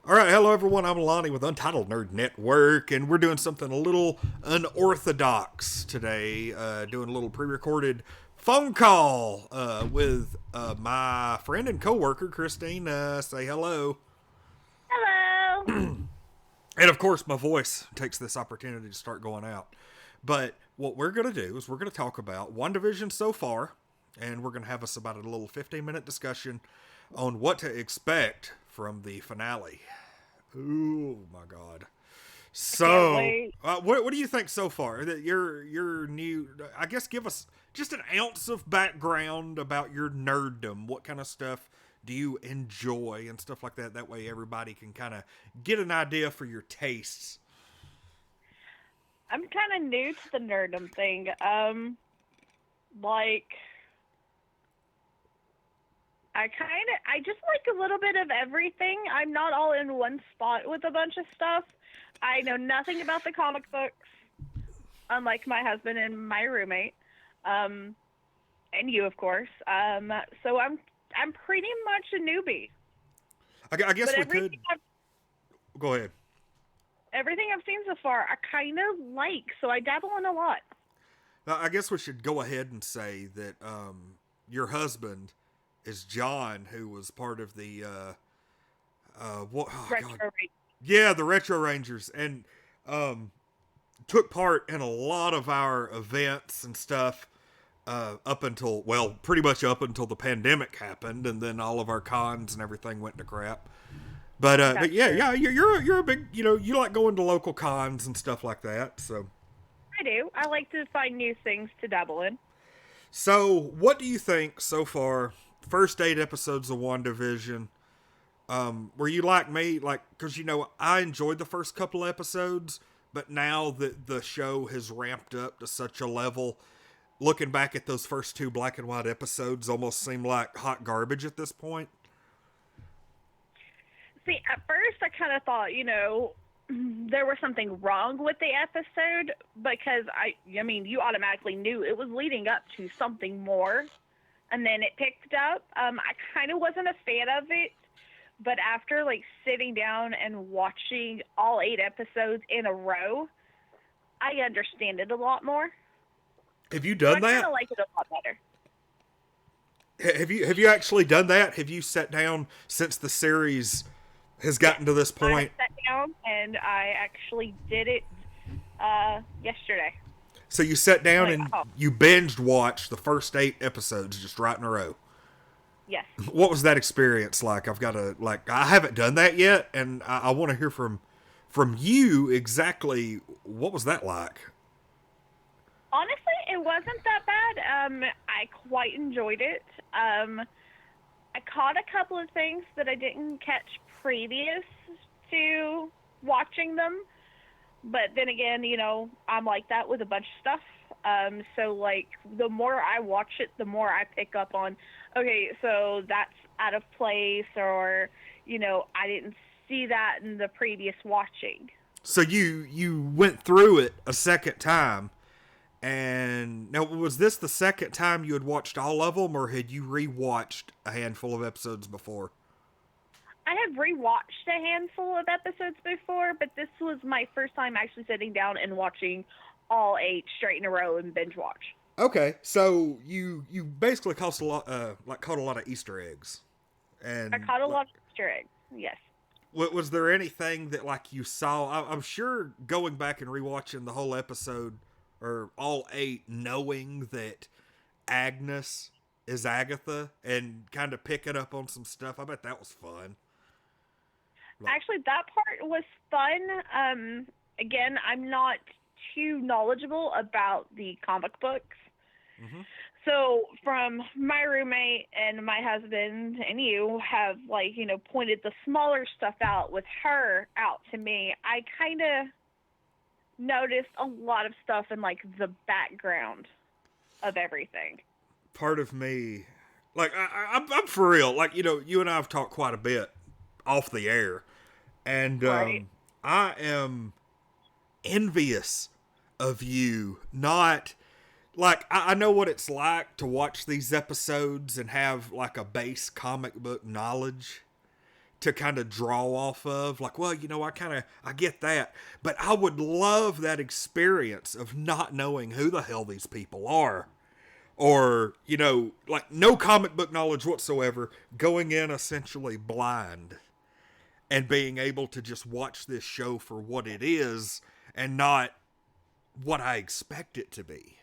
All right, hello everyone. I'm Lonnie with Untitled Nerd Network, and we're doing something a little unorthodox today. Doing a little pre-recorded phone call with my friend and coworker Christina. Say hello. Hello. And of course, my voice takes this opportunity to start going out. But what we're going to do is we're going to talk about WandaVision so far, and we're going to have us about a little 15-minute discussion on what to expect from the finale. Oh my god! I can't So, wait. what do you think so far? That your new, I guess, give us just an ounce of background about your nerddom. What kind of stuff do you enjoy and stuff like that? That way, everybody can kind of get an idea for your tastes. I'm kind of new to the nerdum thing. Like I just like a little bit of everything. I'm not all in one spot with a bunch of stuff. I know nothing about the comic books, unlike my husband and my roommate, um, and you, of course. So I'm pretty much a newbie. I guess But we could go ahead. everything I've seen so far, I kind of like. So I dabble in a lot. I guess we should go ahead and say that your husband is John, who was part of the what? Oh God, Retro. yeah, the Retro Rangers, and um, took part in a lot of our events and stuff up until, well, pretty much up until the pandemic happened, and then all of our cons and everything went to crap. But That's yeah, true. yeah, you're a big, you like going to local cons and stuff like that. I do. I like to find new things to dabble in. So what do you think so far? First 8 episodes of WandaVision. Were you like me, like, because I enjoyed the first couple episodes, but now that the show has ramped up to such a level, looking back at those first two black and white episodes almost seem like hot garbage at this point. See, at first I kind of thought, there was something wrong with the episode because I mean, you automatically knew it was leading up to something more, and then it picked up. I kind of wasn't a fan of it, but after like sitting down and watching all 8 episodes in a row, I understand it a lot more. Have you So done I kind of that? like it a lot better. Have you actually done that? Have you sat down since the series has Yes, gotten to this I point? sat down and I actually did it yesterday. So you sat down Like, and oh, you binged watched the first 8 episodes just right in a row. yes. What was that experience like? I've got to, like, I haven't done that yet, and I want to hear from you exactly what was that like. Honestly, it wasn't that bad. I quite enjoyed it. I caught a couple of things that I didn't catch previous to watching them, but then again, I'm like that with a bunch of stuff. So like the more I watch it, the more I pick up on, okay, so that's out of place, or I didn't see that in the previous watching. So you went through it a second time, and now was this the second time you had watched all of them, or had you rewatched a handful of episodes before? I have rewatched a handful of episodes before, but this was my first time actually sitting down and watching all 8 straight in a row and binge watch. Okay, so you basically caught a lot caught a lot of Easter eggs, I and caught a like, lot of Easter eggs. Yes. was there anything that like you saw? I'm sure going back and rewatching the whole episode or all 8, knowing that Agnes is Agatha and kind of picking up on some stuff. I bet that was fun. Like, Actually, that part was fun. Again, I'm not too knowledgeable about the comic books. mm-hmm. So, from my roommate and my husband and you have, like, pointed the smaller stuff out with her out to me, I kind of noticed a lot of stuff in, like, the background of everything. Part of me, like I'm for real. Like you and I have talked quite a bit off the air, and Right. I am envious of you. Not like I know what it's like to watch these episodes and have like a base comic book knowledge to kind of draw off of. Like, well, I get that. But I would love that experience of not knowing who the hell these people are. Or, like no comic book knowledge whatsoever, going in essentially blind and being able to just watch this show for what it is and not what I expect it to be.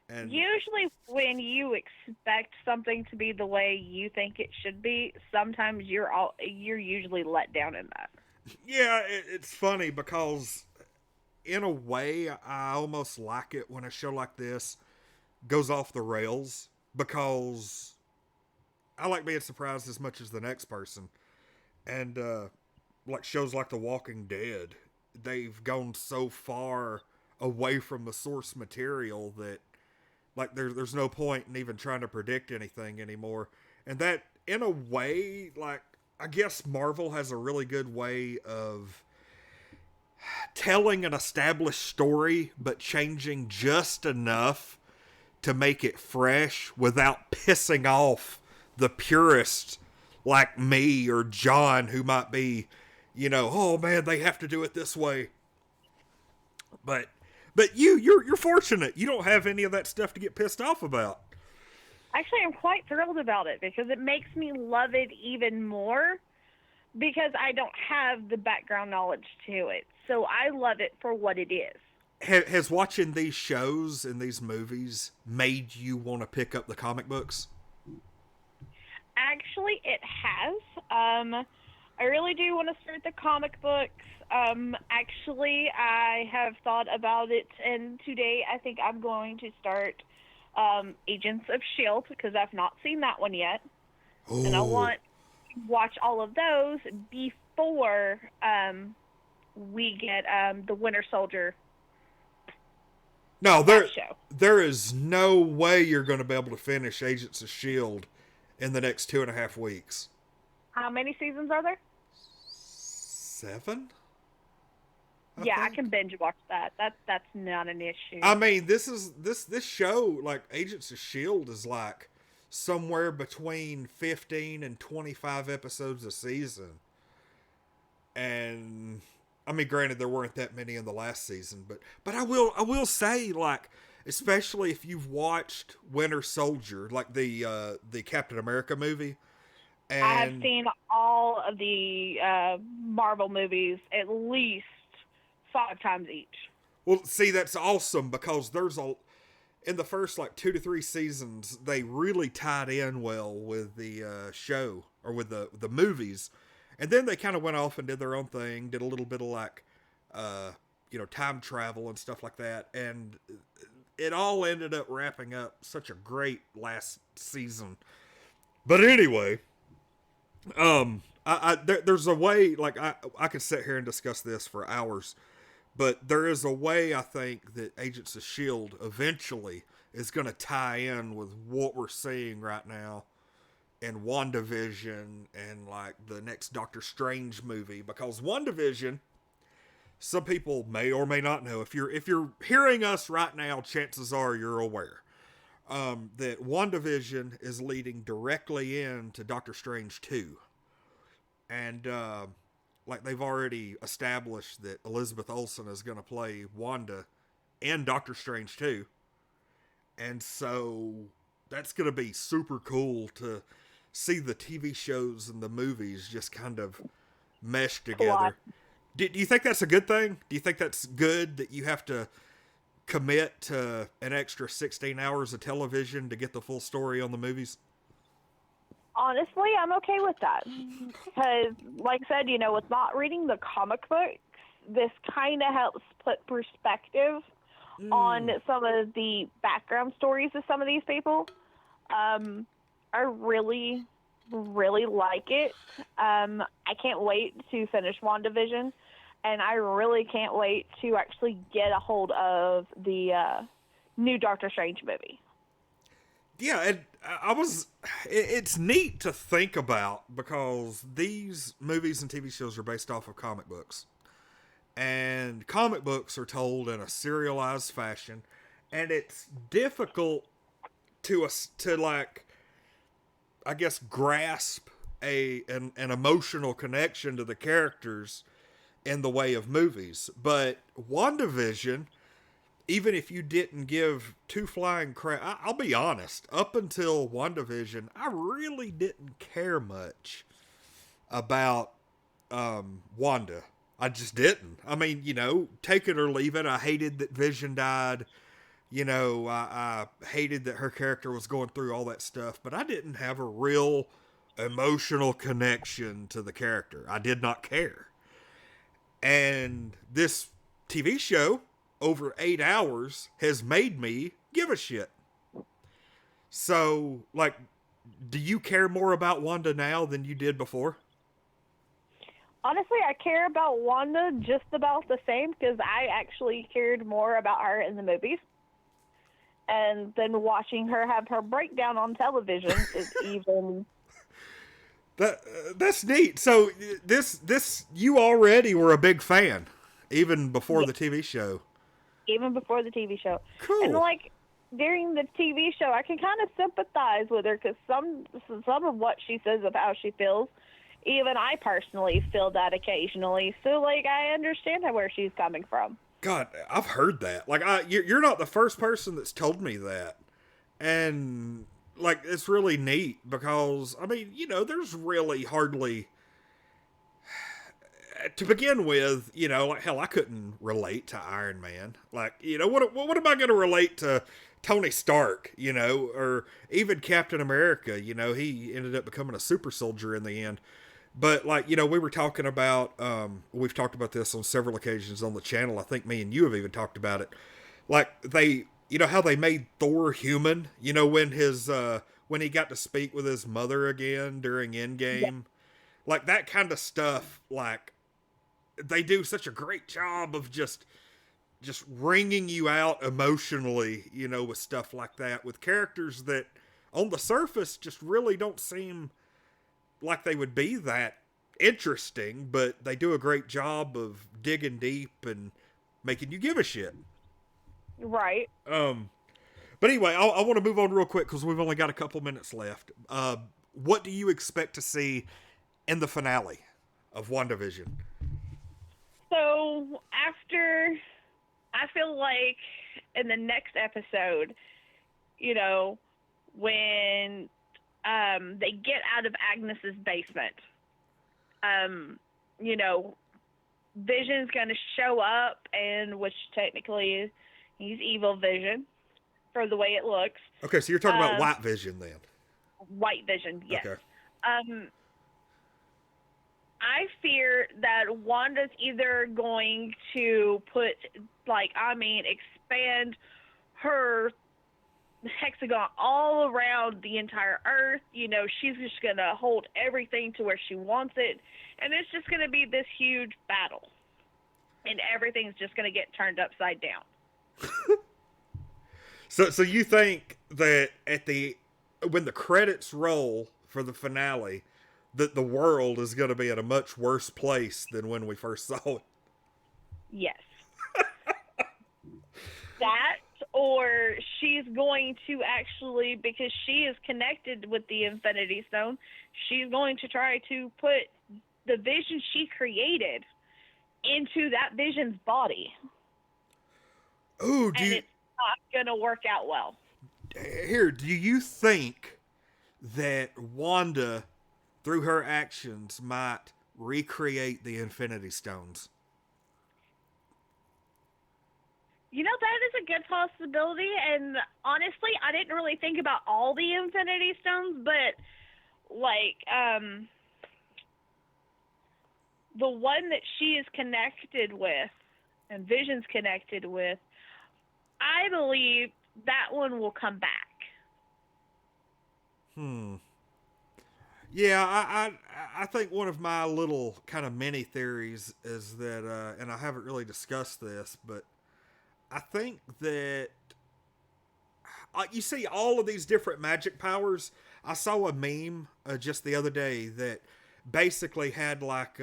And usually when you expect something to be the way you think it should be, sometimes you're usually let down in that. yeah, it's funny because in a way I almost like it when a show like this goes off the rails, because I like being surprised as much as the next person. And like shows like The Walking Dead, they've gone so far away from the source material that like there's no point in even trying to predict anything anymore. And that, in a way, like, I guess Marvel has a really good way of telling an established story but changing just enough to make it fresh without pissing off the purist like me or John, who might be, oh man, they have to do it this way. But you're fortunate. You don't have any of that stuff to get pissed off about. Actually, I'm quite thrilled about it because it makes me love it even more because I don't have the background knowledge to it. So I love it for what it is. Has watching these shows and these movies made you want to pick up the comic books? Actually, it has. I really do want to start the comic books. Actually, I have thought about it, and today I think I'm going to start Agents of S.H.I.E.L.D. because I've not seen that one yet. Ooh. And I want to watch all of those before we get the Winter Soldier. No, there is no way you're going to be able to finish Agents of S.H.I.E.L.D. in the next 2.5 weeks. How many seasons are there? 7? I can binge watch that. That's not an issue. I mean, this show, like Agents of S.H.I.E.L.D., is like somewhere between 15 and 25 episodes a season. And I mean, granted, there weren't that many in the last season, but I will say, like, especially if you've watched Winter Soldier, like the Captain America movie. And I have seen all of the Marvel movies at least 5 times each. Well, see, that's awesome because in the first like 2 to 3 seasons, they really tied in well with the show or with the movies. And then they kind of went off and did their own thing, did a little bit of like, time travel and stuff like that. And it all ended up wrapping up such a great last season. But anyway, there's a way, like I could sit here and discuss this for hours, but there is a way I think that Agents of S.H.I.E.L.D. eventually is going to tie in with what we're seeing right now in WandaVision and like the next Doctor Strange movie, because WandaVision, some people may or may not know, if you're hearing us right now, chances are you're aware that WandaVision is leading directly into Doctor Strange 2. And like they've already established that Elizabeth Olsen is going to play Wanda in Doctor Strange 2. And so that's going to be super cool to see the TV shows and the movies just kind of mesh together. Do you think that's a good thing? Do you think that's good that you have to commit to an extra 16 hours of television to get the full story on the movies? Honestly, I'm okay with that. Because, like I said, with not reading the comic books, this kind of helps put perspective on some of the background stories of some of these people. I really, really like it. I can't wait to finish WandaVision, and I really can't wait to actually get a hold of the new Doctor Strange movie. Yeah, it's neat to think about because these movies and TV shows are based off of comic books. And comic books are told in a serialized fashion, and it's difficult to like, I guess, grasp an emotional connection to the characters in the way of movies. But WandaVision, even if you didn't give two flying crap, I'll be honest, up until WandaVision, I really didn't care much about Wanda. I just didn't. I mean, take it or leave it. I hated that Vision died. I hated that her character was going through all that stuff, but I didn't have a real emotional connection to the character. I did not care. And this TV show, over 8 hours, has made me give a shit. So, like, do you care more about Wanda now than you did before? Honestly, I care about Wanda just about the same because I actually cared more about her in the movies. And then watching her have her breakdown on television is even... That's neat. So this you already were a big fan, even before the TV show. Even before the TV show. Cool. And like during the TV show, I can kind of sympathize with her because some of what she says of how she feels, even I personally feel that occasionally. So like I understand where she's coming from. God, I've heard that. Like you're not the first person that's told me that, and like it's really neat because I mean there's really hardly. To begin with, like hell, I couldn't relate to Iron Man. Like, what am I going to relate to Tony Stark, or even Captain America? He ended up becoming a super soldier in the end. But like, we were talking about, we've talked about this on several occasions on the channel. I think me and you have even talked about it. Like they, how they made Thor human, when he got to speak with his mother again during Endgame, yeah. Like that kind of stuff, like, they do such a great job of just wringing you out emotionally, with stuff like that, with characters that on the surface just really don't seem like they would be that interesting, but they do a great job of digging deep and making you give a shit. Right. But anyway, I want to move on real quick because we've only got a couple minutes left. What do you expect to see in the finale of WandaVision? So I feel like in the next episode, when they get out of Agnes's basement, Vision's going to show up, and which technically is, he's evil Vision for the way it looks. Okay, so you're talking about White Vision then. White Vision, yes. Okay. I fear that Wanda's either going to expand her hexagon all around the entire Earth. She's just going to hold everything to where she wants it. And it's just going to be this huge battle. And everything's just going to get turned upside down. So you think that when the credits roll for the finale, that the world is going to be in a much worse place than when we first saw it? Yes. That, or she's going to actually, because she is connected with the Infinity Stone, she's going to try to put the Vision she created into that Vision's body. Ooh, it's not going to work out well. Here, do you think that Wanda, through her actions, might recreate the Infinity Stones? That is a good possibility, and honestly, I didn't really think about all the Infinity Stones, but, the one that she is connected with, and Vision's connected with, I believe that one will come back. Yeah, I think one of my little kind of mini theories is that, and I haven't really discussed this, but I think that you see all of these different magic powers. I saw a meme just the other day that basically had like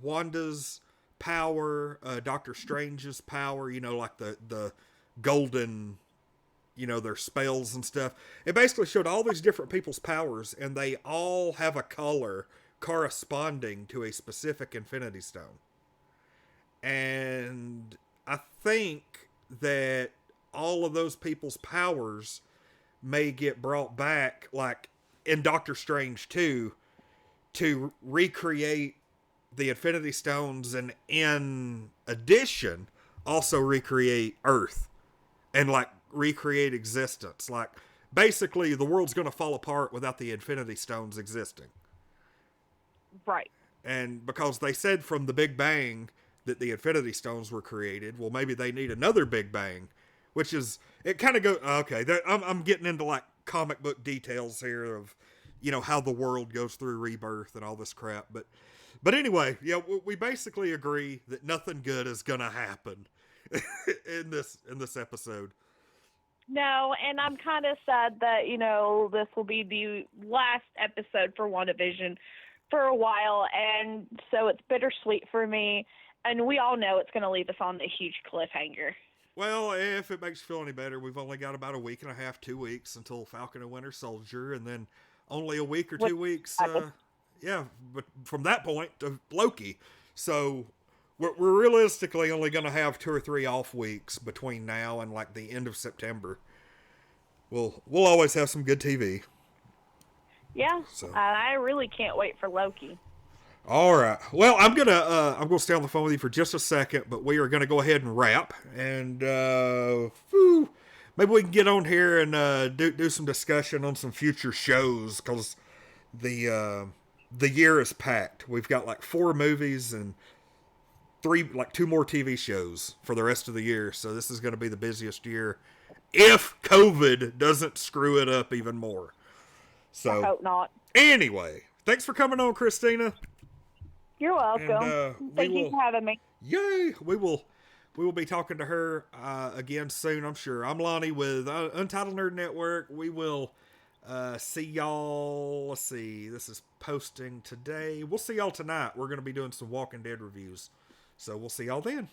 Wanda's power, Doctor Strange's power, like the golden, their spells and stuff. It basically showed all these different people's powers, and they all have a color corresponding to a specific Infinity Stone. And I think that all of those people's powers may get brought back, like in Doctor Strange 2, to recreate the Infinity Stones, and in addition, also recreate Earth and like recreate existence. Like basically, the world's going to fall apart without the Infinity Stones existing. Right. And because they said from the Big Bang that the Infinity Stones were created, well, maybe they need another Big Bang, which is, it kind of goes, okay, I'm getting into like comic book details here of, you know, how the world goes through rebirth and all this crap. But anyway, yeah, we basically agree that nothing good is going to happen in this episode. No, and I'm kind of sad that, you know, this will be the last episode for WandaVision for a while, and so it's bittersweet for me, and we all know it's going to leave us on a huge cliffhanger. Well, if it makes you feel any better, we've only got about a week and a half, 2 weeks until Falcon and Winter Soldier, and then only a week or 2 weeks, but from that point to Loki. So we're realistically only going to have 2 or 3 off weeks between now and like the end of September. We'll always have some good TV. Yeah, so. I really can't wait for Loki. All right. Well, I'm gonna stay on the phone with you for just a second, but we are gonna go ahead and wrap, and maybe we can get on here and do some discussion on some future shows, because the year is packed. We've got like 4 movies and 2 more TV shows for the rest of the year, so this is going to be the busiest year if COVID doesn't screw it up even more. So I hope not. Anyway, thanks for coming on, Christina. You're welcome. And, Thank you for having me. Yay! We will be talking to her again soon, I'm sure. I'm Lonnie with Untitled Nerd Network. We will see y'all. Let's see. This is posting today. We'll see y'all tonight. We're going to be doing some Walking Dead reviews. So we'll see y'all then.